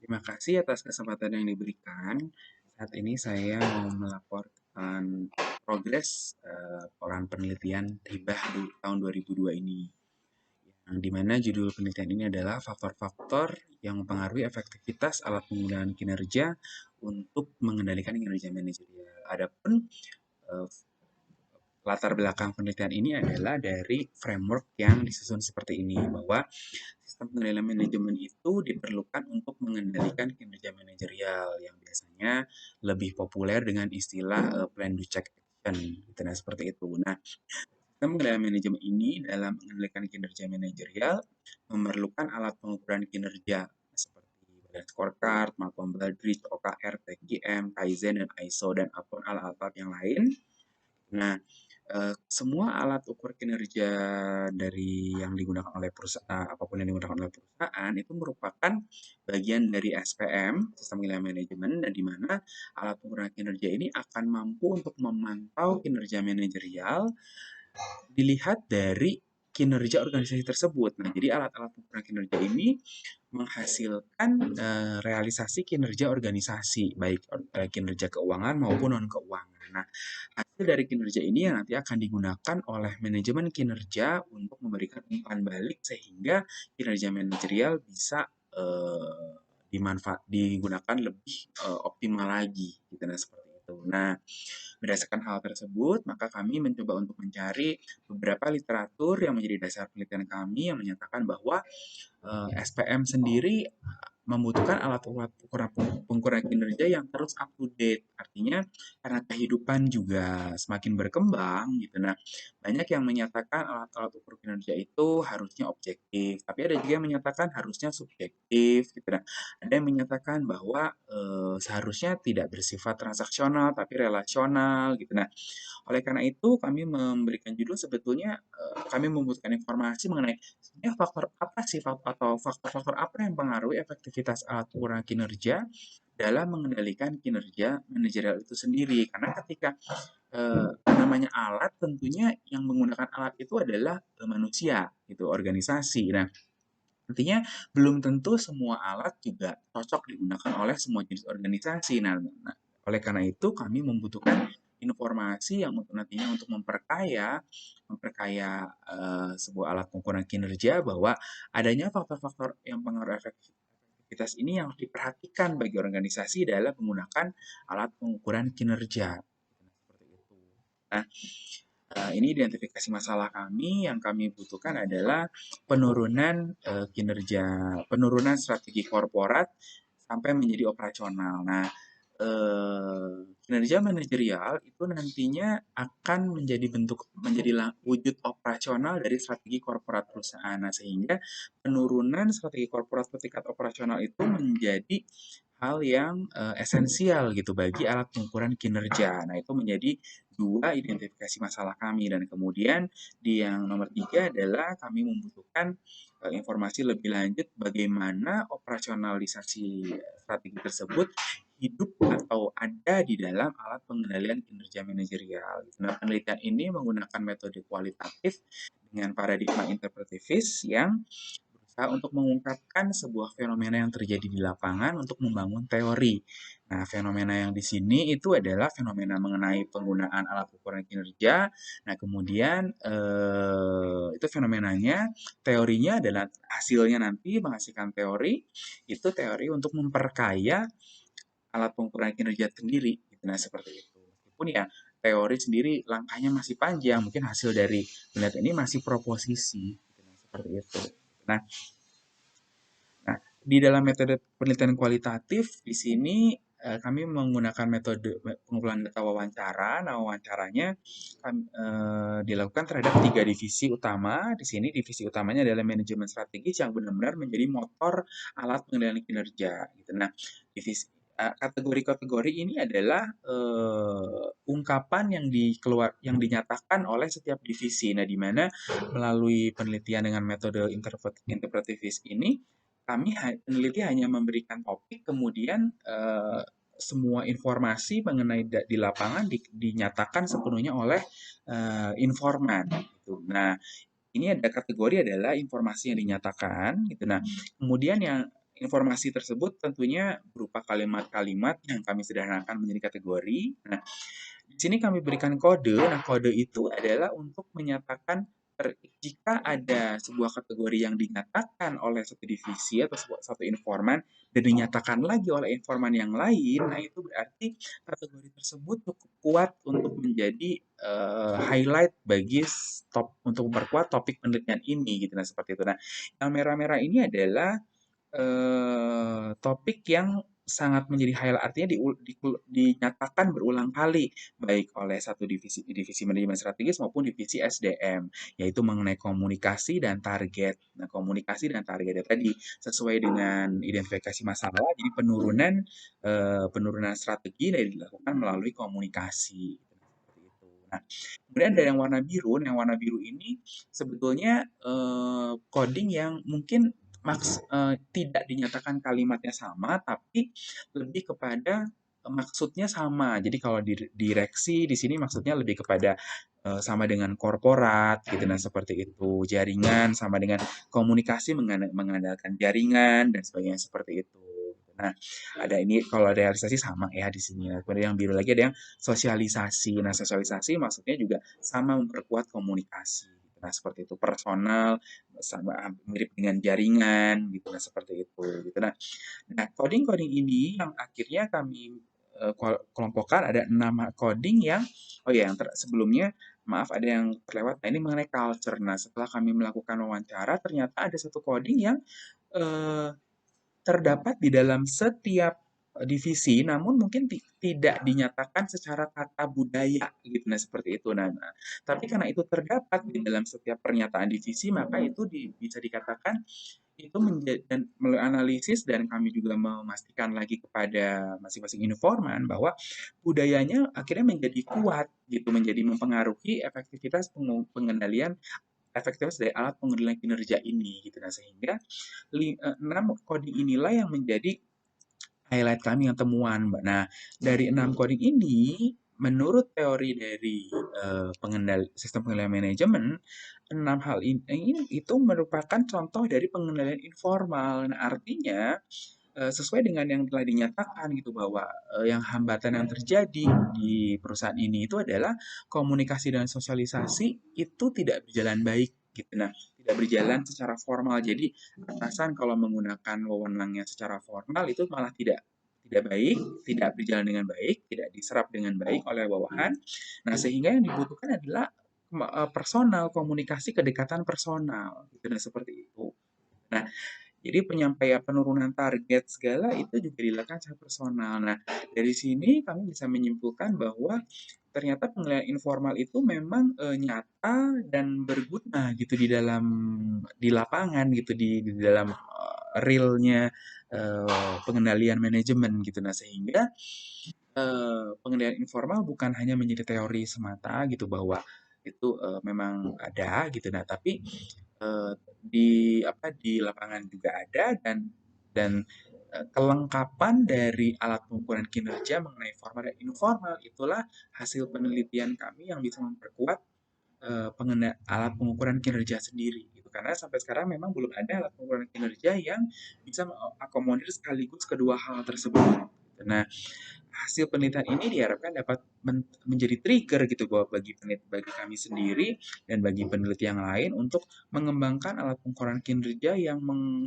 Terima kasih atas kesempatan yang diberikan. Saat ini saya mau melaporkan progres laporan penelitian hibah di tahun 2002 ini. Yang dimana judul penelitian ini adalah faktor-faktor yang mempengaruhi efektivitas alat penggunaan kinerja untuk mengendalikan kinerja manajerial. Adapun eh, latar belakang penelitian ini adalah dari framework yang disusun seperti ini, bahwa sistem pengendalian manajemen itu diperlukan untuk mengendalikan kinerja manajerial yang biasanya lebih populer dengan istilah plan, do, check, action. Gitu, nah, seperti itu. Nah, sistem pengendalian manajemen ini dalam mengendalikan kinerja manajerial memerlukan alat pengukuran kinerja seperti badan scorecard, Malcolm Baldrige, OKR, TQM, Kaizen, dan ISO, dan apapun alat-alat yang lain. Nah, semua alat ukur kinerja dari yang digunakan oleh perusahaan, apapun yang digunakan oleh perusahaan, itu merupakan bagian dari SPM, Sistem Penilaian Manajemen, dan di mana alat pengukuran kinerja ini akan mampu untuk memantau kinerja manajerial dilihat dari kinerja organisasi tersebut. Nah, jadi alat-alat pengukuran kinerja ini menghasilkan realisasi kinerja organisasi, baik kinerja keuangan maupun non-keuangan. Nah, hasil dari kinerja ini yang nanti akan digunakan oleh manajemen kinerja untuk memberikan umpan balik sehingga kinerja manajerial bisa digunakan lebih optimal lagi, gitu, nah seperti itu. Nah, berdasarkan hal tersebut, maka kami mencoba untuk mencari beberapa literatur yang menjadi dasar penelitian kami yang menyatakan bahwa SPM sendiri membutuhkan alat-alat pengukuran kinerja yang terus up to date. Artinya karena kehidupan juga semakin berkembang gitu. Nah, banyak yang menyatakan alat-alat ukur kinerja itu harusnya objektif, tapi ada juga yang menyatakan harusnya subjektif gitu. Nah, ada yang menyatakan bahwa seharusnya tidak bersifat transaksional tapi relasional gitu. Nah, oleh karena itu, kami memberikan judul sebetulnya kami membutuhkan informasi mengenai sebenarnya faktor apa sih atau faktor-faktor apa yang mempengaruhi efektivitas alat pengukuran kinerja dalam mengendalikan kinerja manajerial itu sendiri. Karena ketika namanya alat, tentunya yang menggunakan alat itu adalah manusia, gitu, organisasi. Nah, artinya belum tentu semua alat juga cocok digunakan oleh semua jenis organisasi. Nah, oleh karena itu kami membutuhkan informasi yang untuk nantinya untuk memperkaya memperkaya sebuah alat pengukuran kinerja, bahwa adanya faktor-faktor yang pengaruh efektivitas ini yang harus diperhatikan bagi organisasi dalam menggunakan alat pengukuran kinerja. Seperti itu. Nah, ini identifikasi masalah kami. Yang kami butuhkan adalah penurunan penurunan strategi korporat sampai menjadi operasional. Nah, kinerja manajerial itu nantinya akan menjadi wujud operasional dari strategi korporat perusahaan. Nah, sehingga penurunan strategi korporat ke tingkat operasional itu menjadi hal yang esensial gitu bagi alat pengukuran kinerja. Nah, itu menjadi dua identifikasi masalah kami. Dan kemudian di yang nomor tiga adalah kami membutuhkan informasi lebih lanjut bagaimana operasionalisasi strategi tersebut hidup atau ada di dalam alat pengendalian kinerja manajerial. Nah, penelitian ini menggunakan metode kualitatif dengan paradigma interpretivis yang berusaha untuk mengungkapkan sebuah fenomena yang terjadi di lapangan untuk membangun teori. Nah, fenomena yang di sini itu adalah fenomena mengenai penggunaan alat ukuran kinerja. Nah, kemudian itu fenomenanya, teorinya adalah hasilnya nanti menghasilkan teori, itu teori untuk memperkaya alat pengukuran kinerja sendiri. Gitu. Nah, seperti itu. Meskipun ya teori sendiri langkahnya masih panjang, mungkin hasil dari penelitian ini masih proposisi. Gitu. Nah, seperti itu. Nah, di dalam metode penelitian kualitatif, di sini kami menggunakan metode pengumpulan data wawancara. Nah, wawancaranya dilakukan terhadap tiga divisi utama. Di sini divisi utamanya adalah manajemen strategis yang benar-benar menjadi motor alat pengendalian kinerja. Gitu. Nah, kategori-kategori ini adalah ungkapan yang dinyatakan oleh setiap divisi. Nah, di mana melalui penelitian dengan metode interpretivis ini, kami peneliti hanya memberikan topik, kemudian semua informasi mengenai di lapangan dinyatakan sepenuhnya oleh informan. Gitu. Nah, ini ada kategori adalah informasi yang dinyatakan. Gitu. Nah, kemudian yang informasi tersebut tentunya berupa kalimat-kalimat yang kami sederhanakan menjadi kategori. Nah, di sini kami berikan kode. Nah, kode itu adalah untuk menyatakan jika ada sebuah kategori yang dinyatakan oleh satu divisi atau satu informan dan dinyatakan lagi oleh informan yang lain, nah itu berarti kategori tersebut cukup kuat untuk menjadi highlight bagi untuk memperkuat topik penelitian ini gitu. Nah, seperti itu. Nah, yang merah-merah ini adalah topik yang sangat menjadi highlight, artinya dinyatakan berulang kali baik oleh satu divisi manajemen strategis maupun divisi SDM, yaitu mengenai komunikasi dan target. Nah, komunikasi dan target tadi sesuai dengan identifikasi masalah, jadi penurunan strategi yang dilakukan melalui komunikasi. Seperti itu. Nah, kemudian ada yang warna biru. Yang warna biru ini sebetulnya coding yang mungkin tidak dinyatakan kalimatnya sama, tapi lebih kepada maksudnya sama. Jadi kalau direksi di sini maksudnya lebih kepada sama dengan korporat, gitu. Nah, seperti itu. Jaringan sama dengan komunikasi mengandalkan jaringan dan sebagainya seperti itu. Nah, ada ini kalau realisasi sama ya di sini. Kemudian yang biru lagi ada yang sosialisasi. Nah, sosialisasi maksudnya juga sama memperkuat komunikasi. Nah, seperti itu. Personal sama mirip dengan jaringan gitu. Nah, seperti itu gitu. Nah, coding-coding ini yang akhirnya kami kelompokkan ada 6 coding yang oh ya yang sebelumnya maaf ada yang terlewat. Nah, ini mengenai culture. Nah, setelah kami melakukan wawancara ternyata ada satu coding yang eh, terdapat di dalam setiap divisi, namun mungkin tidak dinyatakan secara kata budaya gitu. Nah, seperti itu. Nah, tapi karena itu terdapat di dalam setiap pernyataan divisi, maka itu bisa dikatakan itu menjadi dan melalui analisis dan kami juga memastikan lagi kepada masing-masing informan bahwa budayanya akhirnya menjadi kuat gitu, menjadi mempengaruhi efektivitas pengendalian efektivitas dari alat pengendalian kinerja ini gitu. Nah, sehingga 6 coding inilah yang menjadi highlight kami yang temuan, Mbak. Nah, dari 6 coding ini, menurut teori dari sistem pengendalian manajemen, 6 hal ini itu merupakan contoh dari pengendalian informal. Nah, artinya sesuai dengan yang telah dinyatakan gitu bahwa yang hambatan yang terjadi di perusahaan ini itu adalah komunikasi dan sosialisasi itu tidak berjalan baik gitu. Nah, tidak berjalan secara formal. Jadi atasan kalau menggunakan wewenangnya secara formal itu malah tidak baik, tidak berjalan dengan baik, tidak diserap dengan baik oleh bawahan. Nah, sehingga yang dibutuhkan adalah personal, komunikasi kedekatan personal gitu. Nah, seperti itu. Nah, jadi penyampaian penurunan target segala itu juga dilakukan secara personal. Nah, dari sini kami bisa menyimpulkan bahwa ternyata penilaian informal itu memang nyata dan berguna gitu di lapangan gitu di dalam realnya pengendalian manajemen gitu. Nah, sehingga pengendalian informal bukan hanya menjadi teori semata gitu bahwa itu memang ada gitu. Nah, tapi di lapangan juga ada dan kelengkapan dari alat pengukuran kinerja mengenai formal dan informal itulah hasil penelitian kami yang bisa memperkuat alat pengukuran kinerja sendiri gitu. Karena sampai sekarang memang belum ada alat pengukuran kinerja yang bisa mengakomodir sekaligus kedua hal tersebut. Nah, hasil penelitian ini diharapkan dapat menjadi trigger gitu bahwa bagi kami sendiri dan bagi peneliti yang lain untuk mengembangkan alat pengukuran kinerja yang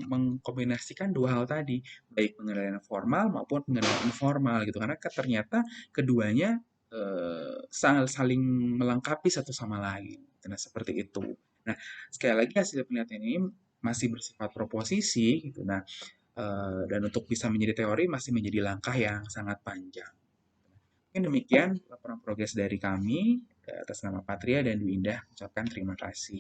mengkombinasikan dua hal tadi, baik pengendalian formal maupun pengendalian informal gitu. Karena ternyata keduanya saling melengkapi satu sama lain. Nah, seperti itu. Nah, sekali lagi hasil penelitian ini masih bersifat proposisi gitu. Nah, dan untuk bisa menjadi teori masih menjadi langkah yang sangat panjang. Mungkin demikian laporan progres dari kami atas nama Patria dan Dwi Indah. Ucapkan terima kasih.